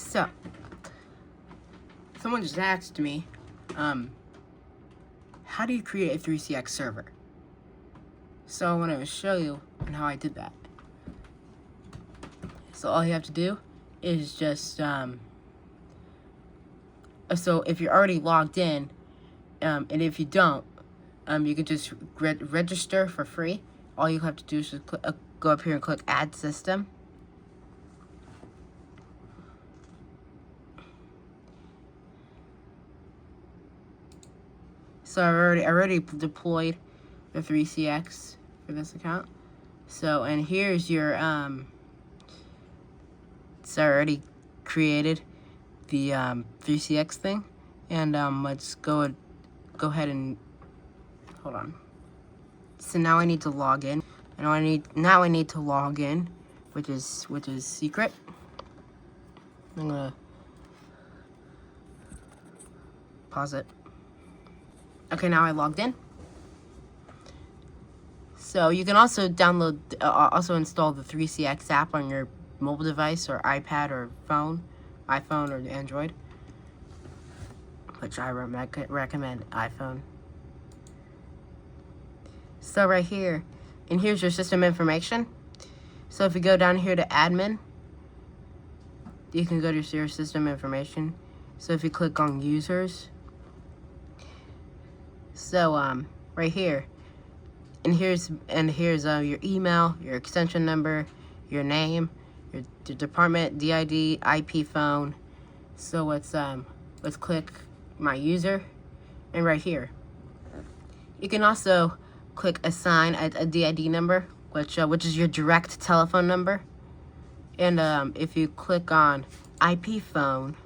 So, someone just asked me, how do you create a 3CX server? So I want to show you on how I did that. So all you have to do is just, so if you're already logged in, and if you don't, you can just register for free. All you have to do is just go up here and click Add System. So I already deployed the 3CX for this account. So, and here's your, so I already created the 3CX thing. And let's go ahead and, hold on. So now I need to log in. And now I need to log in, which is secret. I'm gonna pause it. Okay, now I logged in. So you can also download, also install the 3CX app on your mobile device or iPad or phone, iPhone or Android, which I recommend iPhone. So right here, and here's your system information. So if you go down here to admin, you can go to your system information. So if you click on users, so right here, and here's your email, your extension number, your name, your department, DID, IP phone. So let's click my user, and right here, you can also click assign a DID number, which is your direct telephone number. And if you click on IP phone,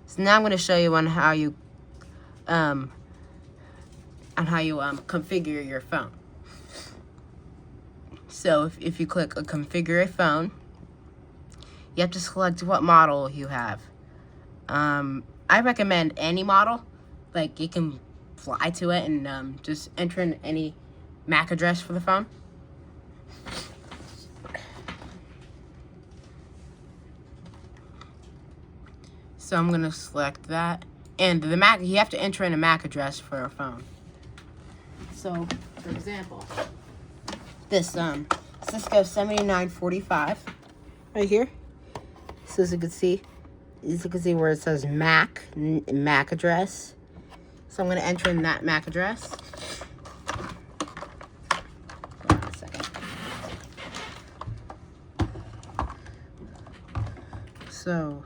so now I'm going to show you on how you configure your phone. So if you click configure a phone, you have to select what model you have. I recommend any model, like you can fly to it and just enter in any MAC address for the phone. So I'm gonna select that, and the MAC, you have to enter in a MAC address for a phone. So, for example, this Cisco 7945 right here. So as you can see where it says MAC address. So I'm gonna enter in that MAC address. Hold on a second. So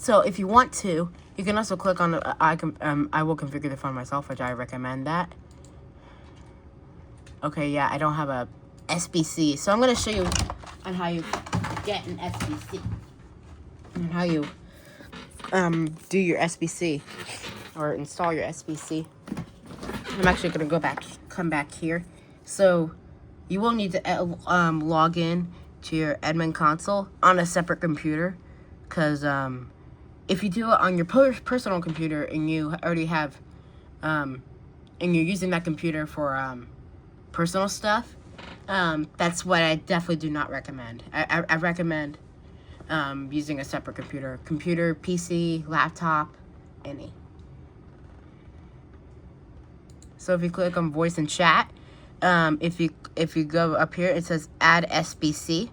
So if you want to, you can also click on the, I will configure the phone myself, which I recommend that. Okay, yeah, I don't have a SBC, so I'm going to show you on how you get an SBC and how you do your SBC or install your SBC. I'm actually going to come back here. So you will need to log in to your admin console on a separate computer, because if you do it on your personal computer and you already have, and you're using that computer for personal stuff, that's what I definitely do not recommend. I recommend using a separate computer, PC, laptop, any. So if you click on voice and chat, if you go up here, it says add SBC.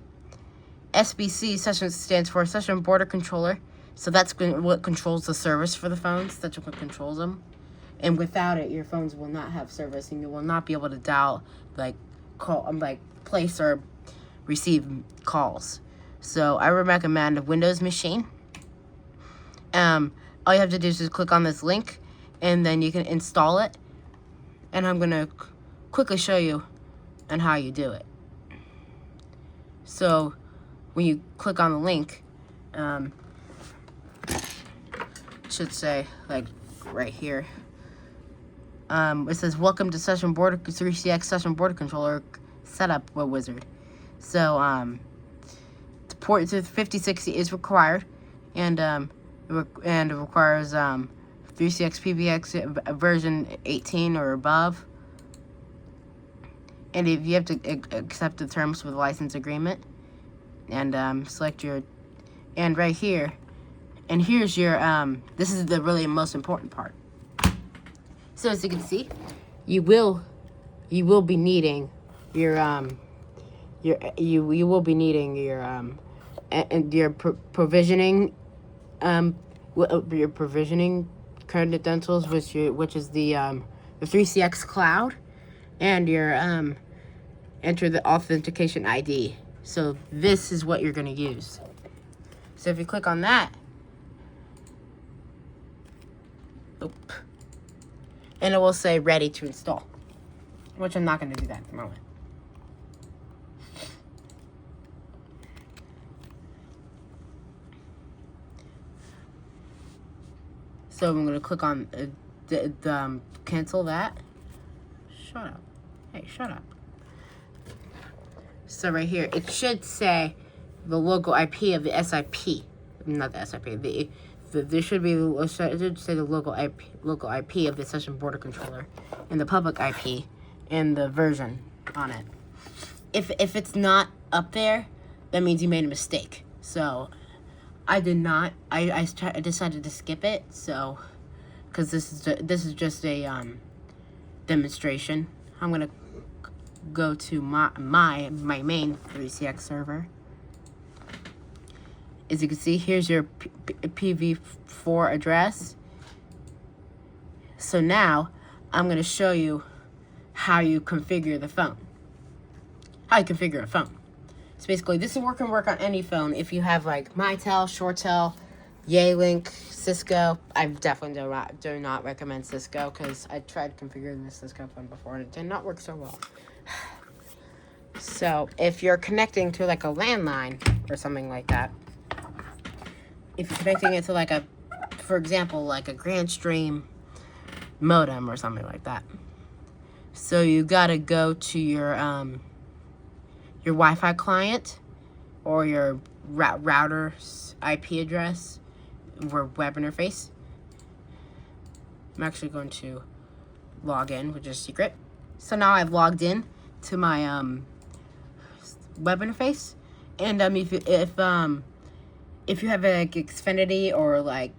SBC stands for Session Border Controller. So that's what controls the service for the phones. That's what controls them. And without it, your phones will not have service, and you will not be able to dial, place or receive calls. So I would recommend a Windows machine. All you have to do is just click on this link, and then you can install it. And I'm gonna quickly show you on how you do it. So when you click on the link, it should say, like, right here, It says, welcome to 3CX Session Border Controller Setup Web Wizard. So, the port to 5060 is required, and it requires 3CX PBX version 18 or above. And if you have to accept the terms for the license agreement, and select your, and right here, and here's your, this is the really most important part. So as you can see, you will be needing your provisioning your provisioning credentials, which is the 3CX Cloud, and your enter the authentication ID. So this is what you're going to use. So if you click on that, and it will say ready to install, which I'm not going to do that at the moment. So I'm going to click on cancel that. Shut up. Hey, shut up. So right here, it should say the local IP of the SIP. Not the SIP. There should be, it should say the local IP of the session border controller, and the public IP, and the version on it. If it's not up there, that means you made a mistake. So I did not. I decided to skip it. So because this is just a demonstration. I'm gonna go to my main 3CX server. As you can see, here's your PV4 address. So now, I'm going to show you how you configure the phone. How you configure a phone. So basically, this can work on any phone. If you have like Mitel, ShoreTel, Yealink, Cisco. I definitely do not recommend Cisco, because I tried configuring this Cisco phone before and it did not work so well. So if you're connecting to like a landline or something like that, if you're connecting it to like a, for example, like a Grandstream modem or something like that, so you gotta go to your Wi-Fi client or your router's IP address or web interface. I'm actually going to log in, which is secret. So now I've logged in to my web interface, and if you have like Xfinity or like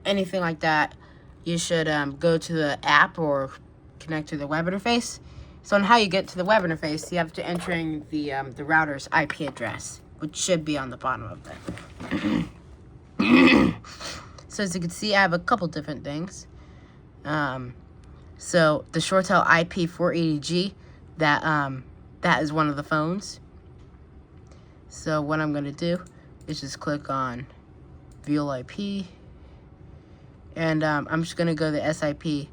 anything like that, you should go to the app or connect to the web interface. So on how you get to the web interface, you have to enter in the router's IP address, which should be on the bottom of it. So as you can see, I have a couple different things. So the ShoreTel IP480G, that is one of the phones. So what I'm gonna do is just click on View IP, and I'm just gonna go to SIP.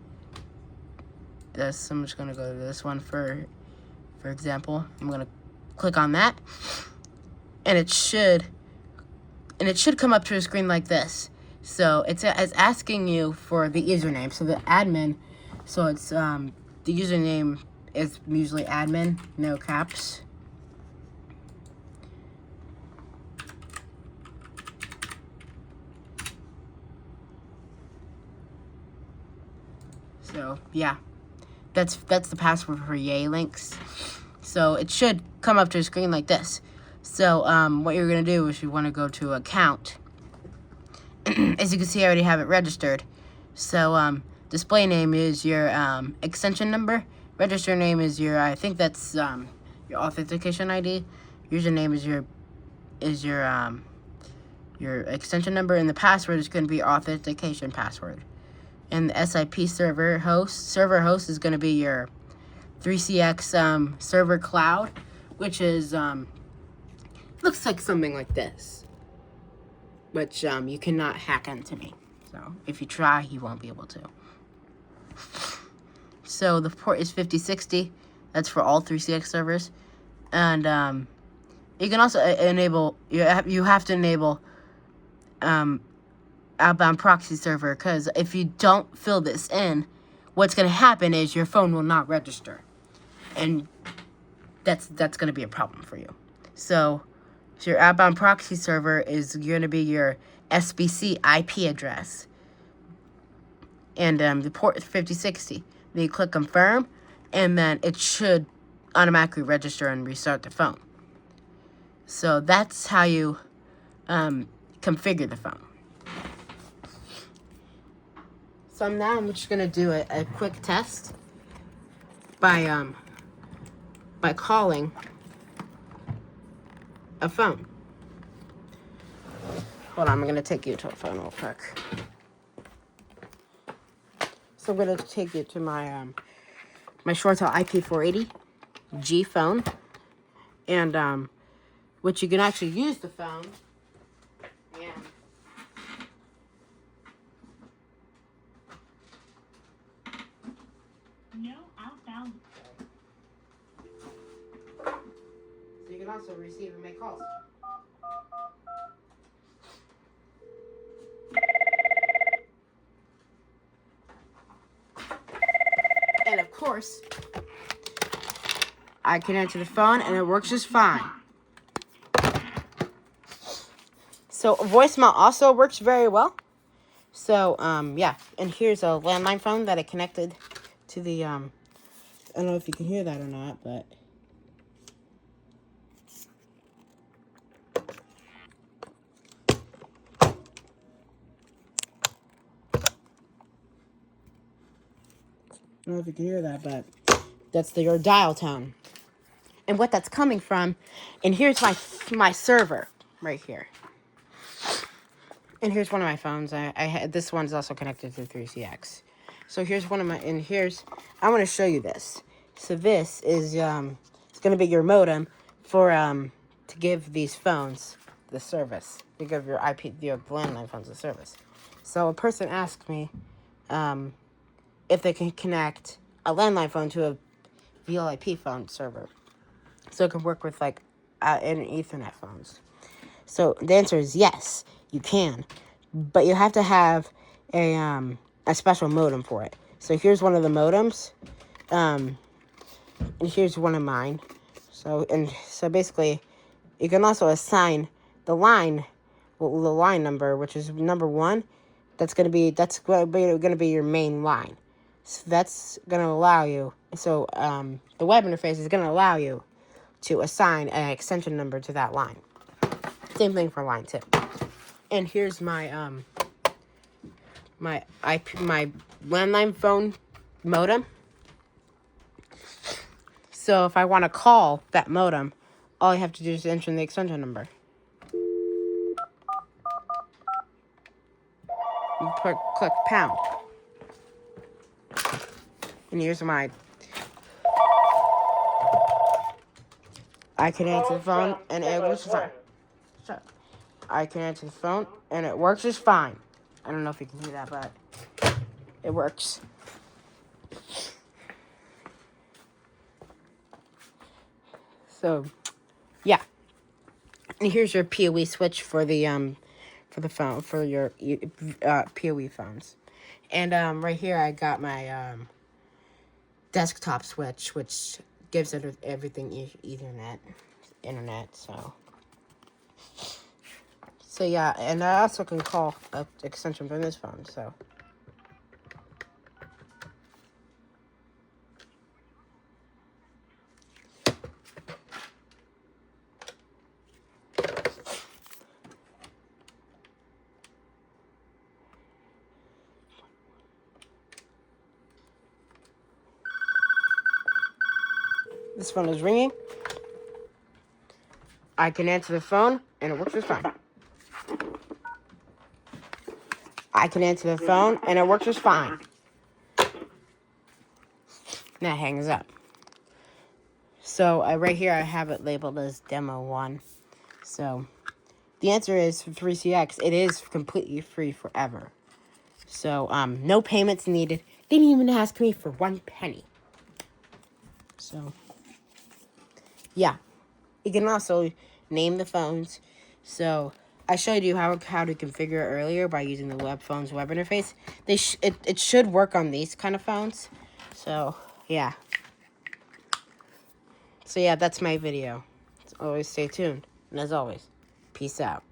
I'm just gonna go to this one for example. I'm gonna click on that, and it should come up to a screen like this. So it's asking you for the username. So the admin. So it's the username is usually admin, no caps. So yeah, that's the password for Yealinks. So it should come up to a screen like this. So what you're gonna do is you want to go to account. As you can see, I already have it registered. So display name is your extension number. Register name is your, I think that's your authentication ID. Username is your extension number, and the password is going to be your authentication password. And the SIP server host is going to be your 3CX server cloud, which is looks like something like this, which you cannot hack into me. So if you try, you won't be able to. So the port is 5060. That's for all 3CX servers, and you can also enable. You have to enable outbound proxy server, because if you don't fill this in what's going to happen is your phone will not register. And that's going to be a problem for you. So your outbound proxy server is going to be your SBC IP address. And the port is 5060. Then you click confirm, and then it should automatically register and restart the phone. So that's how you configure the phone. So now I'm just gonna do a quick test by calling a phone. Hold on, I'm gonna take you to a phone real quick. So I'm gonna take you to my my ShoreTel IP480 G phone, and which you can actually use the phone. Yeah. No outbound. So you can also receive and make calls. And of course, I can answer the phone and it works just fine. So voicemail also works very well. So yeah, and here's a landline phone that I connected to the I don't know if you can hear that or not, but I don't know if you can hear that, but that's your dial tone. And what that's coming from, and here's my server right here. And here's one of my phones. I had this one's also connected to 3CX. So here's one of my, and here's, I want to show you this. So this is it's going to be your modem for to give these phones the service. To give your landline phones the service. So a person asked me if they can connect a landline phone to a VoIP phone server, so it can work with like in Ethernet phones. So the answer is yes, you can, but you have to have a special modem for it. So here's one of the modems, and here's one of mine. So basically, you can also assign the line number, which is number 1. That's gonna be your main line. So that's gonna allow you. So the web interface is gonna allow you to assign an extension number to that line. Same thing for line 2. And here's my my landline phone modem. So if I want to call that modem, all I have to do is enter in the extension number. You click pound. And here's my... I can answer the phone and it works fine. I can answer the phone and it works just fine. I don't know if you can hear that, but it works. So, yeah. And here's your PoE switch for the phone, for your PoE phones. And right here I got my desktop switch, which gives it everything Ethernet, internet. So yeah, and I also can call an extension from this phone. So. This phone is ringing. I can answer the phone, and it works just fine. I can answer the phone, and it works just fine. Now it hangs up. So right here, I have it labeled as Demo 1. So the answer is for 3CX, it is completely free forever. So no payments needed. They didn't even ask me for 1 penny. So yeah, you can also name the phones. So I showed you how to configure it earlier by using the phone's web interface. It should work on these kind of phones. So, yeah. So, yeah, that's my video. Always stay tuned. And as always, peace out.